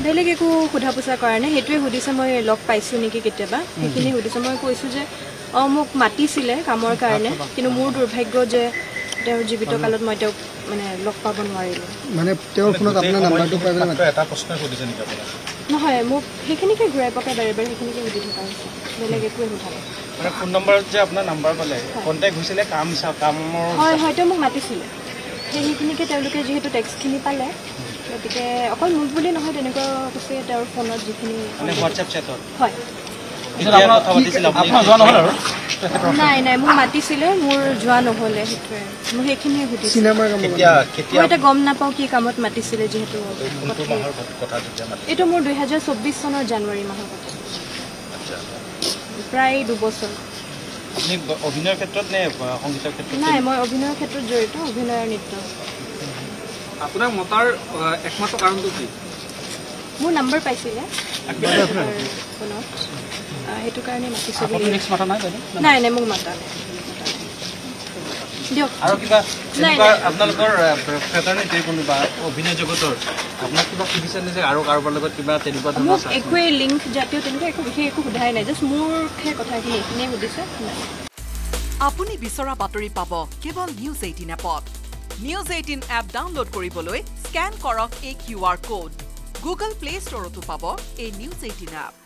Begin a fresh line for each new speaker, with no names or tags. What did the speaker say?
বেলেগ একো সোধা পোছা কৰা নাই সেইটোৱে সুধিছে মই লগ পাইছোঁ নেকি কেতিয়াবা সেইখিনি সুধিছে মই কৈছোঁ যে মোক মাতিছিলে কামৰ কাৰণে কিন্তু মোৰ দুৰ্ভাগ্য যে তেওঁৰ জীৱিত কালত মই তেওঁক মানে লগ পাব নোৱাৰিলোঁ
মানে তেওঁৰ ফোনত আপোনাৰ নাম্বাৰটো পাই পেলাই
এটা প্ৰশ্ন সুধিছে নেকি আপোনাক
নহয় মোক সেইখিনিকে ঘূৰাই পকাই বাৰে বাৰে সেইখিনিকে সুধি থকা হৈছে বেলেগ একোৱে সোধা নাই
মানে ফোন নম্বৰত যে আপোনাৰ নাম্বাৰ পালে কণ্টেক্ট হৈছিলে কামৰ
হয় তেওঁ মোক মাতিছিলে সেইখিনিকে তেওঁলোকে যিহেতু টেক্সটখিনি পালে গতিকে অকল মোক বুলি নহয় তেনেকুৱা কৈছে তেওঁৰ ফোনত যিখিনি
হোৱাটছএপ চেটত
হয় নাই মোক মাতিছিলে মোৰ যোৱা নহ'লে সেইটোৱে মোক সেইখিনিয়ে সুধিছে মই এতিয়া গম নাপাওঁ কি কামত মাতিছিলে যিহেতু এইটো মোৰ 2024 চনৰ জানুৱাৰী মাহৰ কথা প্ৰায় 2 বছৰ
আপুনি অভিনয়ৰ ক্ষেত্ৰত নে সংগীতৰ ক্ষেত্ৰত
নাই মই অভিনয়ৰ ক্ষেত্ৰত জড়িত অভিনয় আৰু নৃত্য
আপোনাক মতাৰ একমাত্ৰ কাৰণটো কি
মোৰ নাম্বাৰ পাইছিলে ফোনত সেইটো কাৰণে মাতিছোঁ নাই মোক মাতা দিয়ক
আৰু কিবা আপোনালোকৰ ফ্ৰেটাৰ্নিটিৰ কোনোবা অভিনয় জগতৰ আপোনাক কিবা সুধিছে নে যে আৰু কাৰোবাৰ লগত কিবা তেনেকুৱা
মোক একোৱে লিংক জাতীয় তেনেকুৱা একো বিশেষ একো সোধাই নাই জাষ্ট মোৰহে কথাখিনি এইখিনিয়ে সুধিছে
আপুনি বিচৰা বাতৰি পাব কেৱল নিউজ 18 এপত নিউজ 18 এপ ডাউনলোড কৰিবলৈ স্কেন কৰক এই QR কোড গুগল প্লে ষ্টৰতো পাব এই নিউজ 18 এপ